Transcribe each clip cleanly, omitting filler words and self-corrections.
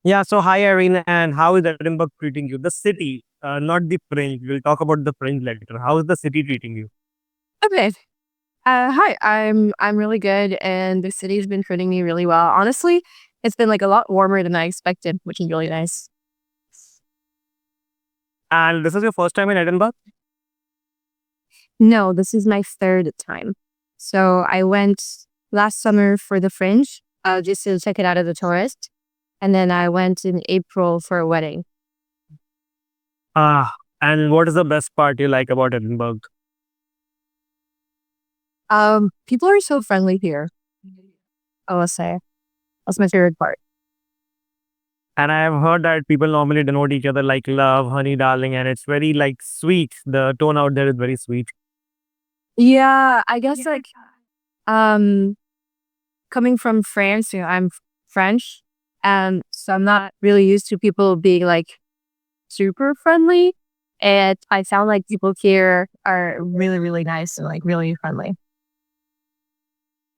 Yeah, so hi Irene, and how is Edinburgh treating you? The city, not the fringe. We'll talk about the fringe later. How is the city treating you? Okay. Hi. I'm really good, and the city's been treating me really well. Honestly, it's been like a lot warmer than I expected, which is really nice. And this is your first time in Edinburgh? No, this is my third time. So I went last summer for the Fringe, just to check it out as a tourist, and then I went in April for a wedding. Ah, and what is the best part you like about Edinburgh? People are so friendly here. I will say that's my favorite part. And I have heard that people normally denote each other like love, honey, darling, and it's very like sweet. The tone out there is very sweet. Yeah, I guess like um coming from France, I'm French, and so I'm not really used to people being like super friendly. And I found like people here are really, really nice and like really friendly.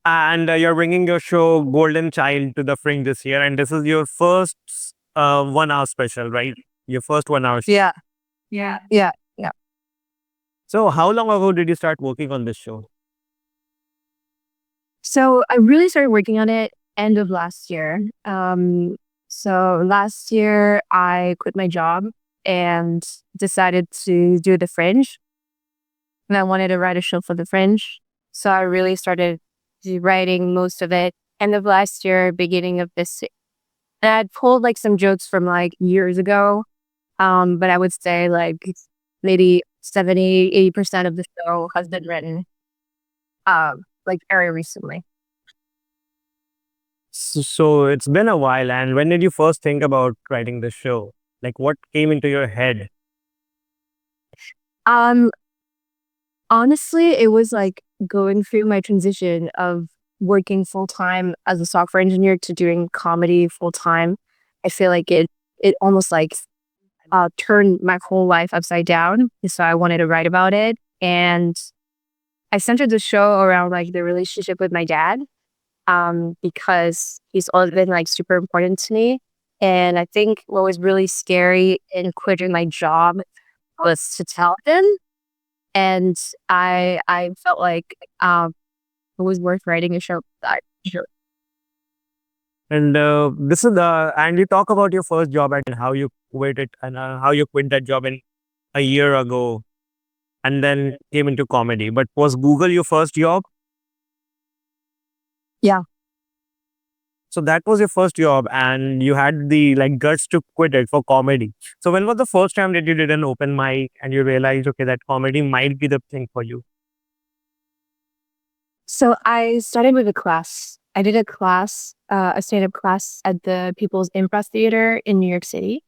And you're bringing your show Golden Child to the fringe this year, and this is your first 1 hour special, right? Your first 1 hour. Yeah, yeah. So, how long ago did you start working on this show? So I really started working on it end of last year. So last year I quit my job and decided to do the Fringe, and I wanted to write a show for the Fringe. So I really started writing most of it end of last year, beginning of this. And I had pulled like some jokes from like years ago. But I would say like maybe 70, 80% of the show has been written like very recently. So, it's been a while. And when did you first think about writing the show? Like, what came into your head? Um, Honestly, it was like going through my transition of working full time as a software engineer to doing comedy full time. I feel like it almost like turned my whole life upside down. So I wanted to write about it, and I centered the show around like the relationship with my dad, because he's always been like super important to me. And I think what was really scary in quitting my job was to tell him. And I felt like it was worth writing a show. Sure. And this is the, and you talk about your first job and how you quit it and how you quit that job in a year ago and then came into comedy. But was Google your first job? Yeah. So that was your first job and you had the like guts to quit it for comedy. So when was the first time that you did an open mic and you realized, okay, that comedy might be the thing for you? So I started with a class. I did a class, a stand-up class at the People's Improv Theater in New York City.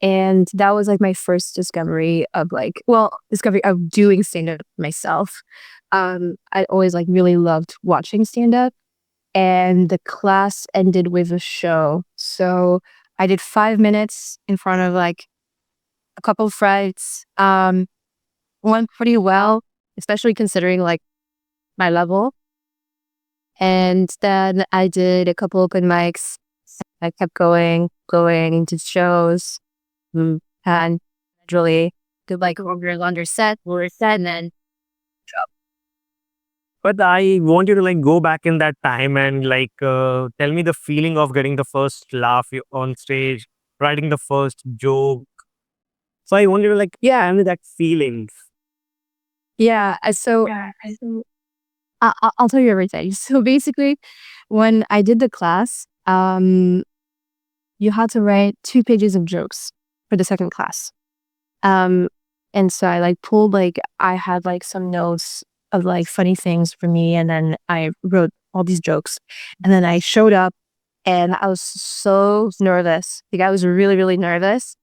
And that was like my first discovery of like, well, discovery of doing stand-up myself. I always like really loved watching stand-up. And the class ended with a show. So I did 5 minutes in front of like a couple of friends. Went pretty well, especially considering like my level. And then I did a couple open mics. I kept going into shows, and gradually did like a longer set, and then But I want you to like go back in that time and like tell me the feeling of getting the first laugh on stage, writing the first joke. So I want you to like, yeah, I mean that feeling. yeah. I'll tell you everything. So basically, when I did the class, you had to write 2 pages of jokes for the second class. Um, and so I like pulled like I had like some notes of like funny things for me, and then I wrote all these jokes, and then I showed up, and I was so nervous. Like I was really, really nervous.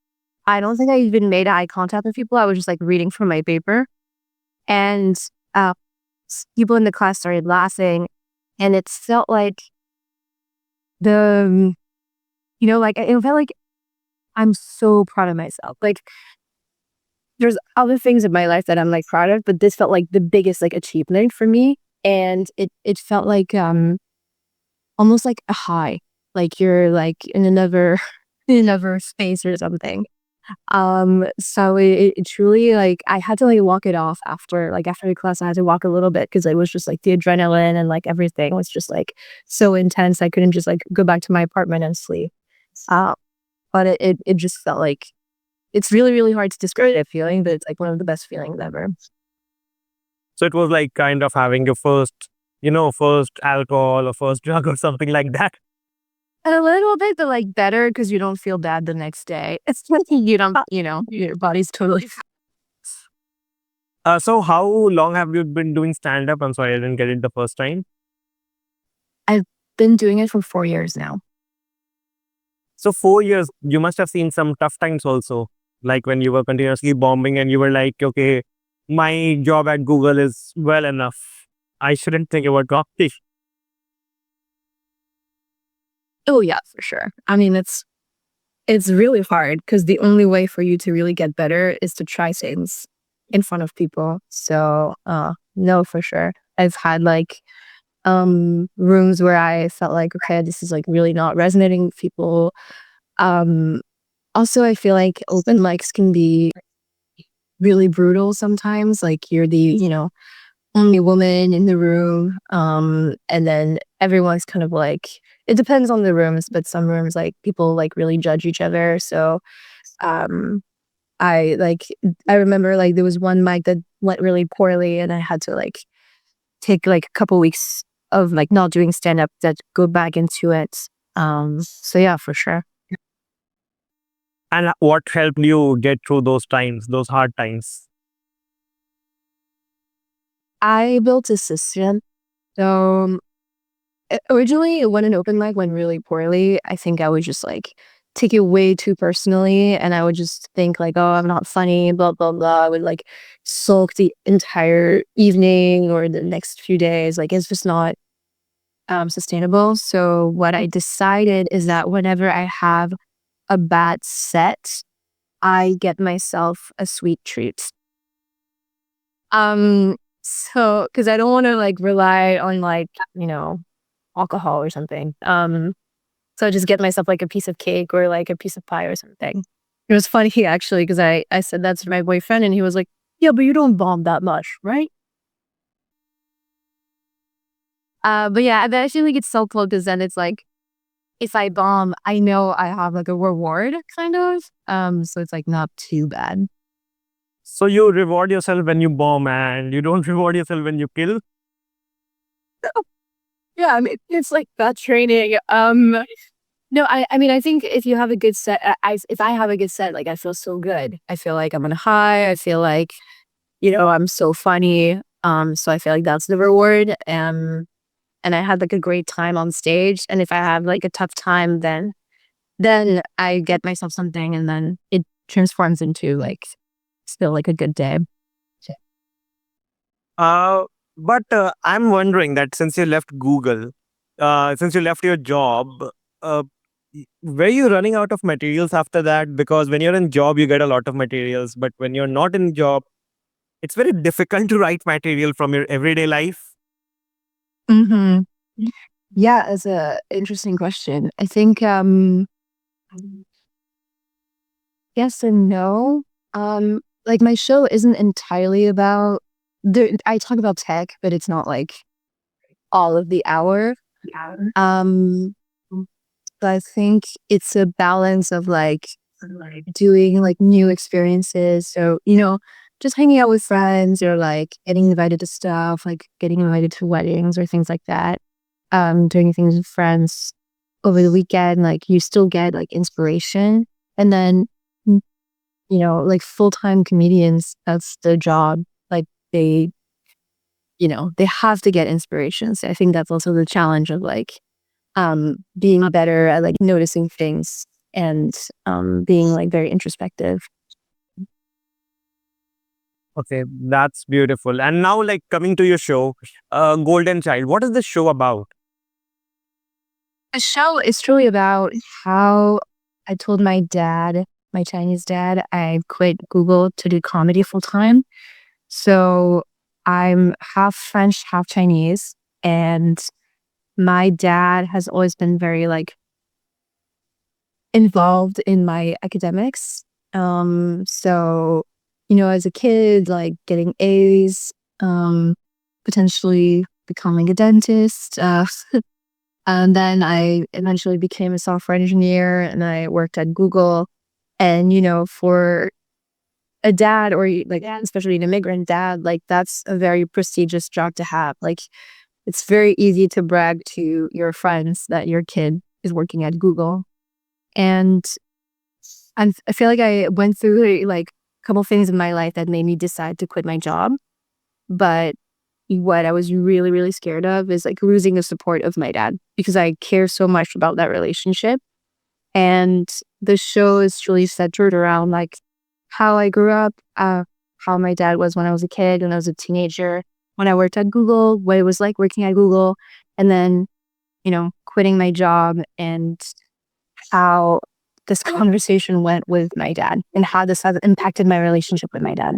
I don't think I even made eye contact with people. I was just like reading from my paper, and uh, people in the class started laughing, and it felt like the like it felt like I'm so proud of myself. Like there's other things in my life that I'm like proud of, but this felt like the biggest like achievement for me. And it felt like almost like a high. Like you're like in another in a verse space or something. So it's really like I had to like walk it off after the class. I had to walk a little bit because it was just like the adrenaline and like everything was just like so intense. I couldn't just like go back to my apartment and sleep. Uh, but it just felt like it's really, really hard to describe that feeling, but it's like one of the best feelings ever. So it was like kind of having your first alcohol or first drug or something like that. And a little bit, but like better because you don't feel bad the next day. It's like you don't, your body's totally. So how long have you been doing stand up? I'm sorry, I didn't get it the first time. I've been doing it for 4 years now. So 4 years, you must have seen some tough times also, like when you were continuously bombing and you were like, okay, my job at Google is well enough. I shouldn't think about comedy. Oh yeah, for sure. I mean, it's really hard because the only way for you to really get better is to try things in front of people. So, no, for sure. I've had like rooms where I felt like, okay, this is like really not resonating with people. Um, Also, I feel like open mics can be really brutal sometimes. Like you're the, only woman in the room. And then everyone's kind of like, it depends on the rooms, but some rooms like people like really judge each other. So, um, I like, I remember like there was one mic that went really poorly and I had to like take like a couple weeks of like not doing stand up that go back into it. So yeah, for sure. And what helped you get through those times, those hard times? I built a system. So originally, when an open mic went really poorly, I think I would just like take it way too personally, and I would just think like, "Oh, I'm not funny," blah blah blah. I would like sulk the entire evening or the next few days. Like it's just not sustainable. So what I decided is that whenever I have a bad set, I get myself a sweet treat. So because I don't want to like rely on like alcohol or something. So I just get myself like a piece of cake or like a piece of pie or something. It was funny actually because I said that to my boyfriend and he was like, "Yeah, but you don't bomb that much, right?" But yeah, I actually think it's so cool because then it's like if I bomb, I know I have like a reward kind of. So it's like not too bad. So you reward yourself when you bomb and you don't reward yourself when you kill. Yeah, I mean it's like that training. No, I mean I think if you have a good set, if I have a good set, like I feel so good. I feel like I'm on a high. I feel like I'm so funny. So I feel like that's the reward. And I had like a great time on stage. And if I have like a tough time, then I get myself something, and then it transforms into like still like a good day. Uh, but I'm wondering that since you left Google, since you left your job, uh, were you running out of materials after that? Because when you're in job, you get a lot of materials, but when you're not in job, it's very difficult to write material from your everyday life. Hmm. Yeah, that's a interesting question. I think yes and no. Like my show isn't entirely about I talk about tech, but it's not like all of the hour. Um, but I think it's a balance of like doing like new experiences. So, just hanging out with friends or like getting invited to stuff, like getting invited to weddings or things like that. Doing things with friends over the weekend, like you still get like inspiration. And then, like full-time comedians, that's their job. Like they have to get inspiration. So I think that's also the challenge of like being better at like noticing things and being like very introspective. Okay, that's beautiful. And now, like coming to your show, Golden Child, what is the show about? The show is truly about how I told my dad, my Chinese dad, I quit Google to do comedy full time. So I'm half French, half Chinese. And my dad has always been very like involved in my academics. So, as a kid, like getting A's, potentially becoming a dentist. And then I eventually became a software engineer and I worked at Google. And, for a dad or like especially an immigrant dad, like that's a very prestigious job to have. Like it's very easy to brag to your friends that your kid is working at Google. And I feel like I went through like a couple things in my life that made me decide to quit my job. But what I was really, really scared of is like losing the support of my dad because I care so much about that relationship. And the show is truly centered around like how I grew up, how my dad was when I was a kid, when I was a teenager, when I worked at Google, what it was like working at Google, and then, quitting my job and how this conversation went with my dad and how this has impacted my relationship with my dad.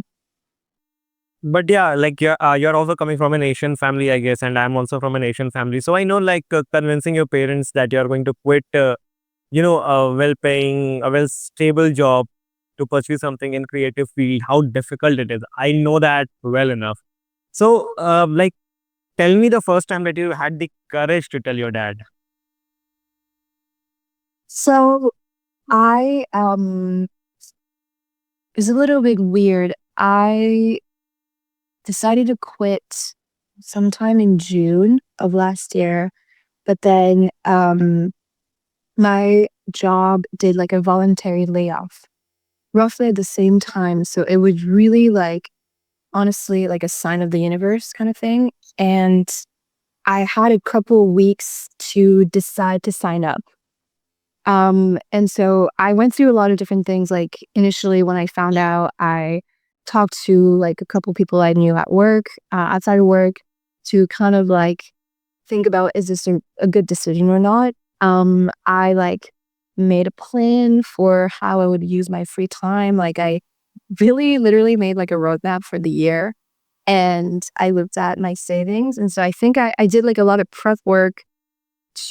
But yeah, like you're also coming from an Asian family, I guess, and I'm also from an Asian family. So I know, like, convincing your parents that you're going to quit, a well-paying, a well-stable job to pursue something in creative field, how difficult it is. I know that well enough. So, like, tell me the first time that you had the courage to tell your dad. So I it's a little bit weird. I decided to quit sometime in June of last year, but then my job did like a voluntary layoff roughly at the same time. So it was really like honestly like a sign of the universe kind of thing. And I had a couple weeks to decide to sign up. And so I went through a lot of different things. Like initially when I found out, I talked to like a couple people I knew at work, outside of work, to kind of like think about, is this a good decision or not? I like made a plan for how I would use my free time. Like I really literally made like a roadmap for the year and I looked at my savings. And so I think I did like a lot of prep work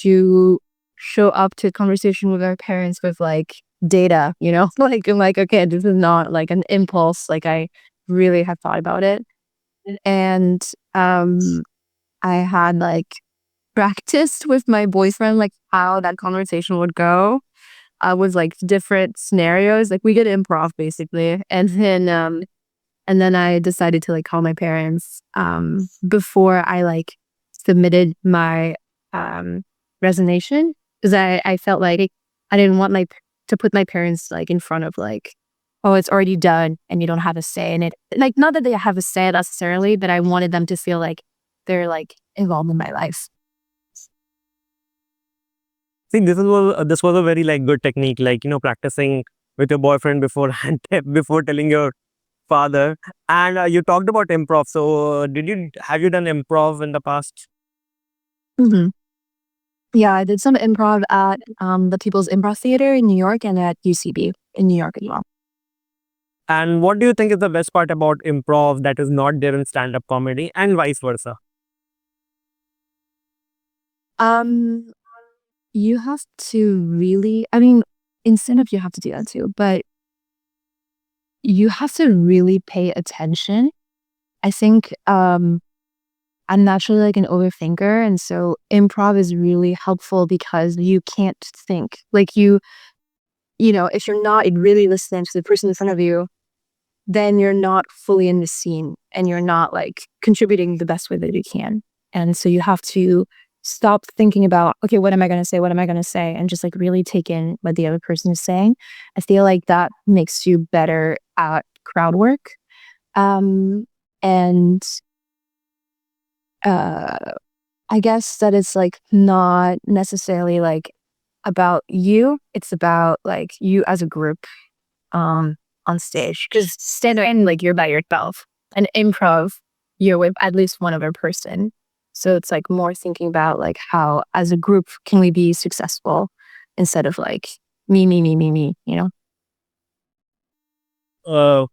to show up to a conversation with our parents with like data, like I'm like, okay, this is not like an impulse. Like I really have thought about it. And I had like practiced with my boyfriend like how that conversation would go. With like different scenarios. Like we did improv basically. And then I decided to like call my parents before I like submitted my resignation because I felt like I didn't want to put my parents like in front of like, oh, it's already done and you don't have a say in it. Like not that they have a say necessarily, but I wanted them to feel like they're like involved in my life. See, this was a very like good technique, like practicing with your boyfriend before before telling your father. And you talked about improv. So, have you done improv in the past? hmm Yeah, I did some improv at the People's Improv Theater in New York and at UCB in New York as well. And what do you think is the best part about improv that is not there in stand-up comedy, and vice versa? Um, you have to really, I mean, in stand-up you have to do that too, but you have to really pay attention. I think I'm naturally like an overthinker, and so improv is really helpful because you can't think. Like if you're not really listening to the person in front of you, then you're not fully in the scene and you're not like contributing the best way that you can. And so you have to stop thinking about, okay, what am I going to say? What am I going to say? And just like really take in what the other person is saying. I feel like that makes you better at crowd work. And I guess that it's like not necessarily like about you. It's about like you as a group on stage. Because stand up and like you're by yourself. And improv, you're with at least one other person. So it's like more thinking about like how as a group can we be successful instead of like me. Uh,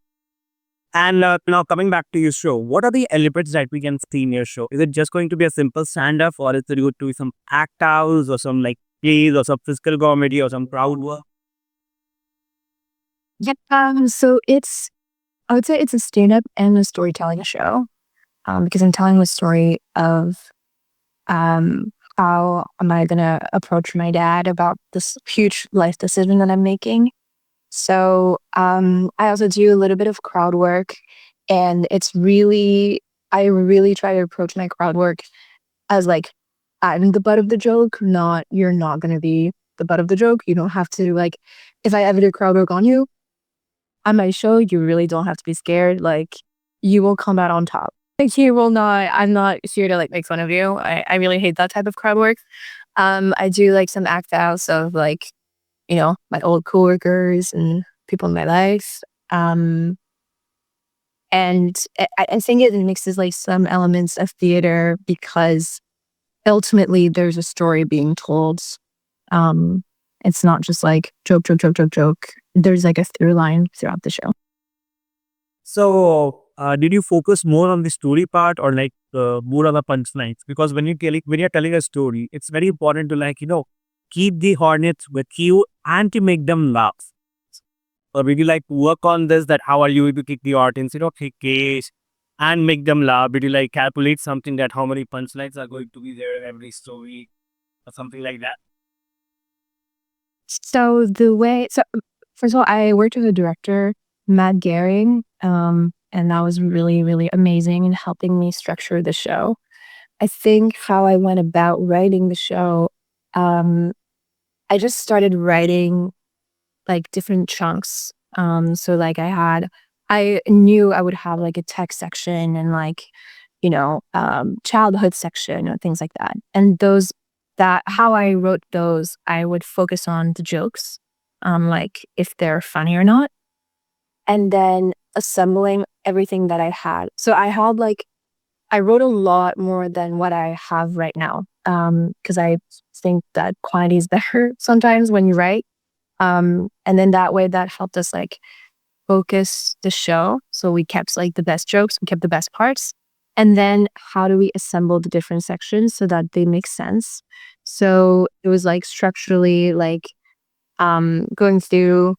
and now coming back to your show, what are the elements that we can see in your show? Is it just going to be a simple stand-up, or is it going to be some act outs, or some like plays, or some physical comedy, or some crowd work? So I would say it's a stand-up and a storytelling show. Because I'm telling the story of how am I gonna approach my dad about this huge life decision that I'm making. So I also do a little bit of crowd work, and I really try to approach my crowd work as like I'm the butt of the joke, not you're not gonna be the butt of the joke. You don't have to like if I ever do crowd work on you on my show, you really don't have to be scared. Like you will come out on top. Like you will not. I'm not here to like make fun of you. I really hate that type of crowd work. I do like some act outs of like my old coworkers and people in my life. Um, and I think it mixes like some elements of theater because ultimately there's a story being told. Um, it's not just like joke, joke, joke, joke, joke. There's like a through line throughout the show. So, did you focus more on the story part or like more on the punchlines? Because when you're telling a story, it's very important to keep the hornets with you and to make them laugh. Or did you like work on this? That how are you able to kick the audience, kick case and make them laugh? Did you like calculate something that how many punchlines are going to be there in every story or something like that? So first of all, I worked with a director, Matt Gehring, and that was really, really amazing in helping me structure the show. I think how I went about writing the show, um, I just started writing like different chunks. So like I knew I would have like a tech section and like, childhood section or things like that. And how I wrote those, I would focus on the jokes, like if they're funny or not, and then assembling everything that I had. So I wrote a lot more than what I have right now. Because I think that quantity is better sometimes when you write. And then that way that helped us like focus the show. So we kept like the best jokes, we kept the best parts. And then how do we assemble the different sections so that they make sense? So it was like structurally like going through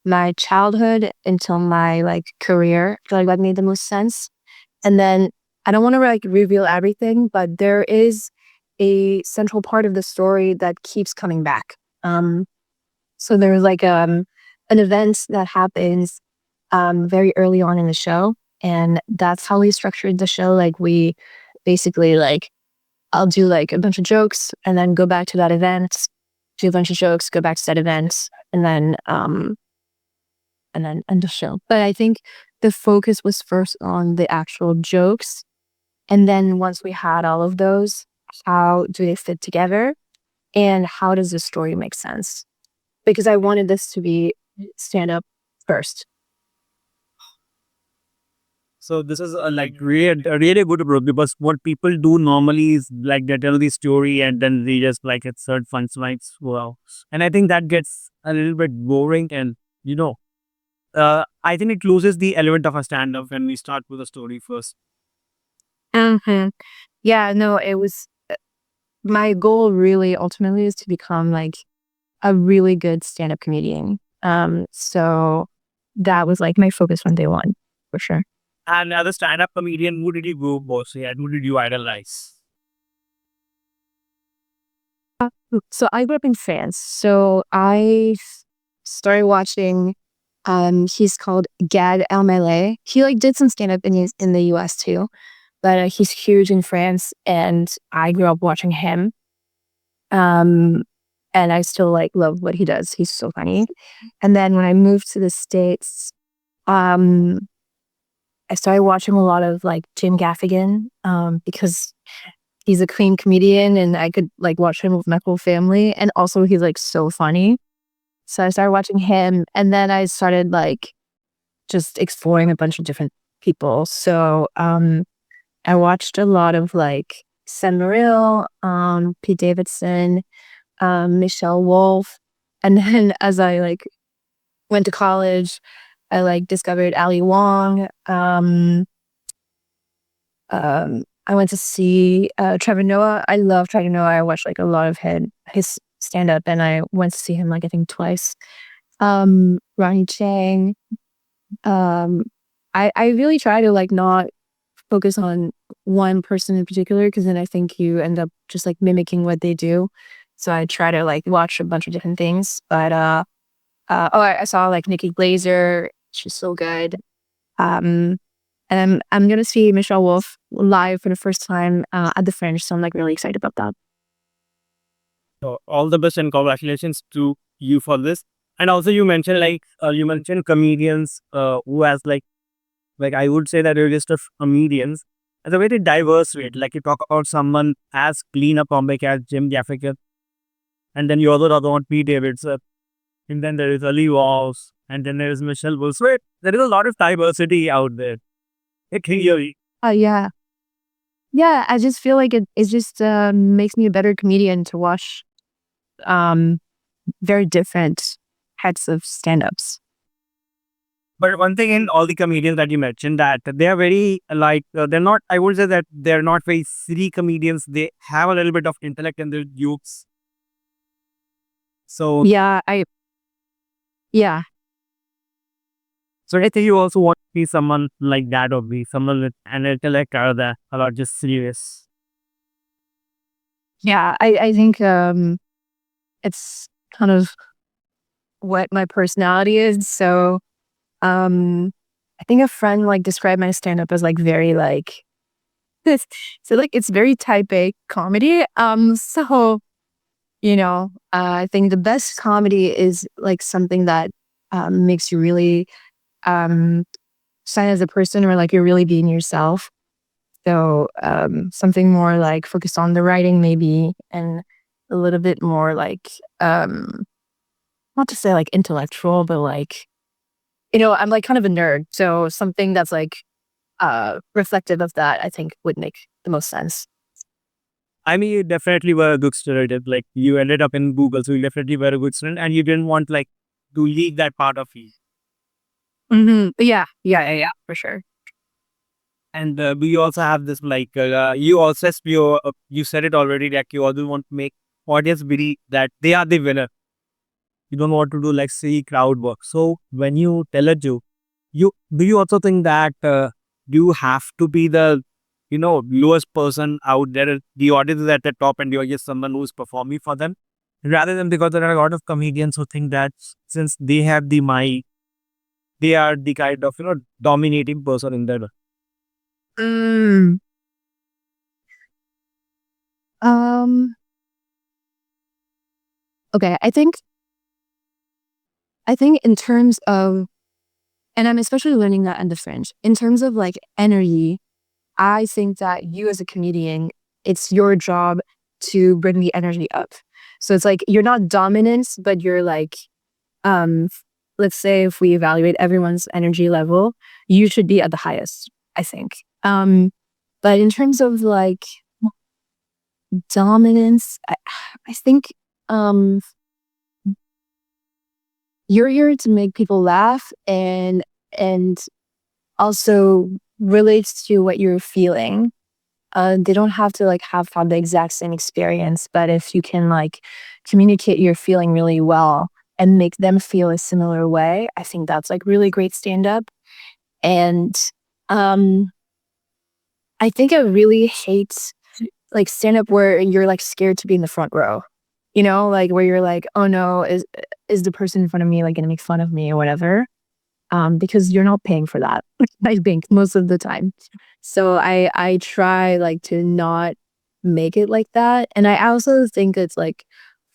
my childhood until my like career, like what made the most sense. And then I don't want to like reveal everything, but there is a central part of the story that keeps coming back. So there was like an event that happens very early on in the show, and that's how we structured the show. Like we basically like I'll do like a bunch of jokes and then go back to that event, do a bunch of jokes, go back to that event, and then end the show. But I think the focus was first on the actual jokes, and then once we had all of those, how do they fit together, and how does the story make sense? Because I wanted this to be stand up first. So this is a really good approach because what people do normally is like they tell the story and then they just like insert punchlines. Wow, and I think that gets a little bit boring and you know I think it loses the element of a stand up when we start with a story first. hmm Yeah, no, it was my goal really ultimately is to become like a really good stand up comedian. So that was like my focus from day one, for sure. And as a stand up comedian, who did you go mostly and who did you idolize? So I grew up in France. So started watching he's called Gad Elmaleh. He like did some stand up in the US too, but he's huge in France and I grew up watching him. Um and I still like love what he does. He's so funny. And then when I moved to the States, um I started watching a lot of like Jim Gaffigan because he's a clean comedian and I could like watch him with my whole family. And also he's like so funny. So I started watching him and then I started like just exploring a bunch of different people. So I watched a lot of like Sam Morril, Pete Davidson, Michelle Wolf. And then as I like went to college, I like discovered Ali Wong. I went to see Trevor Noah. I love Trevor Noah. I watched like a lot of his stand up and I went to see him like I think twice. Ronny Chieng. I really try to like not focus on one person in particular, because then I think you end up just like mimicking what they do. So I try to like watch a bunch of different things. But I saw like Nikki Glaser. She's so good. Um, and I'm gonna see Michelle Wolf live for the first time at the Fringe. So I'm like really excited about that. So all the best and congratulations to you for this. And also you mentioned you mentioned comedians who has like I would say that a list of comedians as a very diverse rate. Like you talk about someone as clean a comic as Jim Gaffigan, and then you also talk about Pete Davidson, and then there is Ali Walsh, and then there is Michelle Wolf. So there is a lot of diversity out there. It really. Yeah. Yeah, I just feel like it just makes me a better comedian to watch very different types of stand-ups. But one thing in all the comedians that you mentioned, that they are very they're not. I would say that they're not very silly comedians. They have a little bit of intellect in their jokes. So Yeah, yeah. so I think you also want to be someone like that, or be someone with an intellect rather than a lot just serious. Yeah, I think it's kind of what my personality is. So I think a friend like described my stand-up as like very like this. So like it's very type A comedy. So I think the best comedy is like something that makes you really shine as a person, or like you're really being yourself. So something more like focused on the writing maybe, and a little bit more like not to say like intellectual, but like I'm like kind of a nerd. So something that's like reflective of that, I think would make the most sense. I mean, you definitely were a good student. Like you ended up in Google, so you definitely were a good student, and you didn't want like to leave that part of you. Yeah, for sure. And we also have this you also you said it already, like you always want to make audience believe that they are the winner. You don't want to do like silly crowd work. So when you tell a joke, you also think that you have to be the lowest person out there. The audience is at the top, and you're just someone who's performing for them, rather than, because there are a lot of comedians who think that since they have the mic, they are the kind of dominating person in there. Mm, um. Okay, I think in terms of, and I'm especially learning that in the Fringe, in terms of like energy, I think that you as a comedian, it's your job to bring the energy up. So it's like you're not dominant, but you're like, um, let's say if we evaluate everyone's energy level, you should be at the highest, I think. But in terms of like dominance, I think um you're here to make people laugh, and also relates to what you're feeling. They don't have to like have had the exact same experience, but if you can like communicate your feeling really well and make them feel a similar way, I think that's like really great stand up. And um I think I really hate like stand up where you're like scared to be in the front row. Like where you're like, oh no, is the person in front of me like gonna make fun of me or whatever? Because you're not paying for that, I think, most of the time. So I try like to not make it like that. And I also think it's like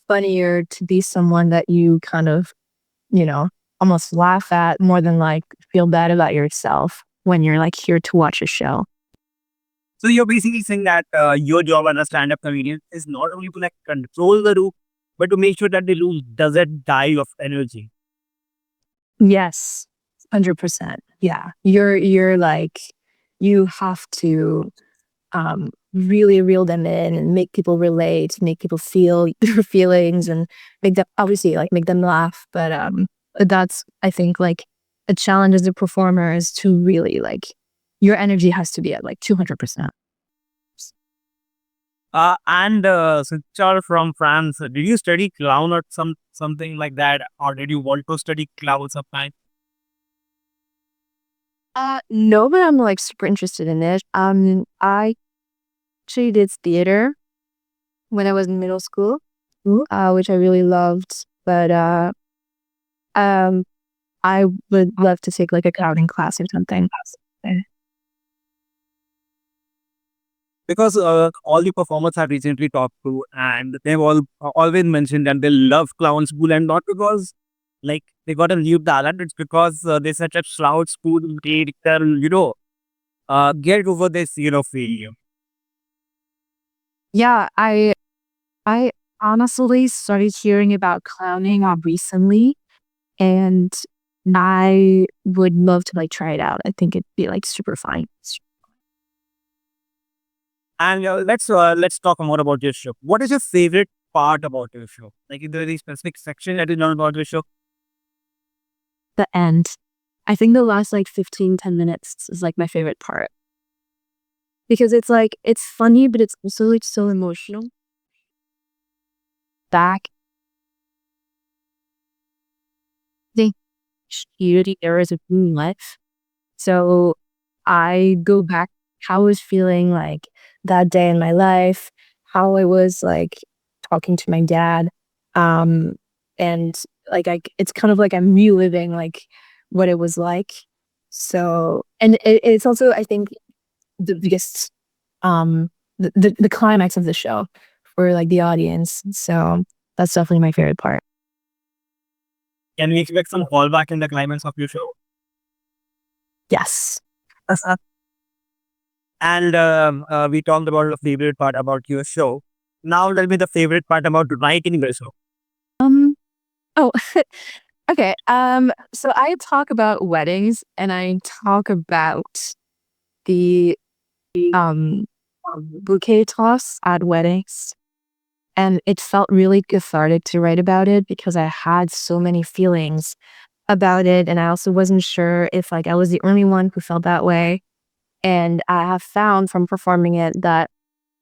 funnier to be someone that you kind of, you know, almost laugh at more than like feel bad about yourself when you're like here to watch a show. So you're basically saying that your job as a stand-up comedian is not only to like control the room, but to make sure that the room doesn't die of energy. Yes, 100%. Yeah. You're like, you have to really reel them in and make people relate, make people feel their feelings, and make them obviously like make them laugh. But that's, I think, like a challenge as a performer is to really like your energy has to be at like 200%. Since you're from France, did you study clown or something like that, or did you want to study clown sometime? No, but I'm like super interested in it. I actually did theater when I was in middle school, which I really loved. But um, I would love to take like a coding class or something. Because all the performers have recently talked to, and they've all always mentioned that they love clown school, and not because like they got a new talent. It's because they such a clown school. They can, get over this, failure. Yeah, I honestly started hearing about clowning recently, and I would love to like try it out. I think it'd be like super fun. And let's talk more about your show. What is your favorite part about your show? Like, is there any specific section that you learn about your show? The end. I think the last like 15-10 minutes is like my favorite part because it's like it's funny, but it's also like so emotional. Back, the shitty eras of human life. So I go back how I was feeling like that day in my life, how I was like talking to my dad. And like it's kind of like I'm reliving like what it was like. So and it's also I think the biggest the climax of the show for like the audience. So that's definitely my favorite part. Can we expect some callback in the climax of your show? Yes. And we talked about the favorite part about your show. Now tell me the favorite part about writing the show. Um oh okay. So I talk about weddings and I talk about the um bouquet toss at weddings. And it felt really cathartic to write about it because I had so many feelings about it. And I also wasn't sure if like I was the only one who felt that way. And I have found from performing it that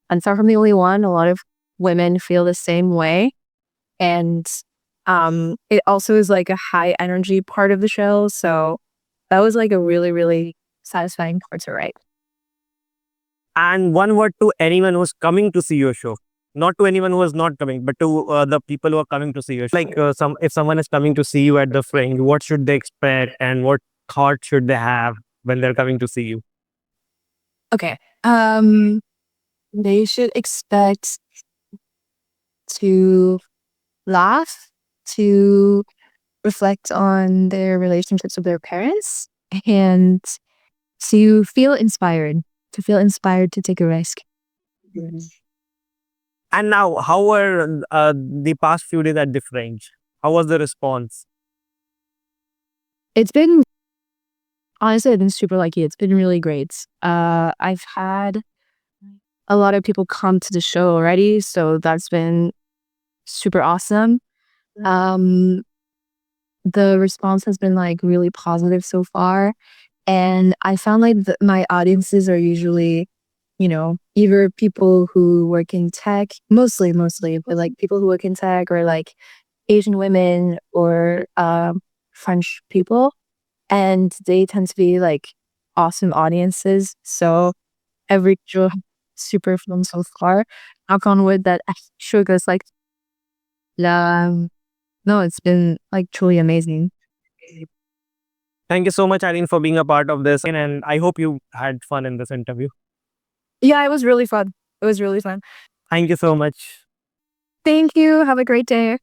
I'm far from the only one. A lot of women feel the same way. And it also is like a high energy part of the show. So that was like a really, really satisfying part to write. And one word to anyone who's coming to see your show. Not to anyone who is not coming, but to the people who are coming to see your show. Like if someone is coming to see you at the Fringe, what should they expect and what thought should they have when they're coming to see you? Okay. They should expect to laugh, to reflect on their relationships with their parents, and to feel inspired to take a risk. And now, how were the past few days at the Fringe? How was the response? It's been honestly, I've been super lucky. It's been really great. I've had a lot of people come to the show already, so that's been super awesome. Um, the response has been like really positive so far. And I found like my audiences are usually, either people who work in tech, mostly, but like people who work in tech or like Asian women or French people. And they tend to be like awesome audiences. So every show super fun so far. Knock on wood that sure goes like, no, it's been like truly amazing. Thank you so much, Irene, for being a part of this. And I hope you had fun in this interview. Yeah, it was really fun. It was really fun. Thank you so much. Thank you. Have a great day.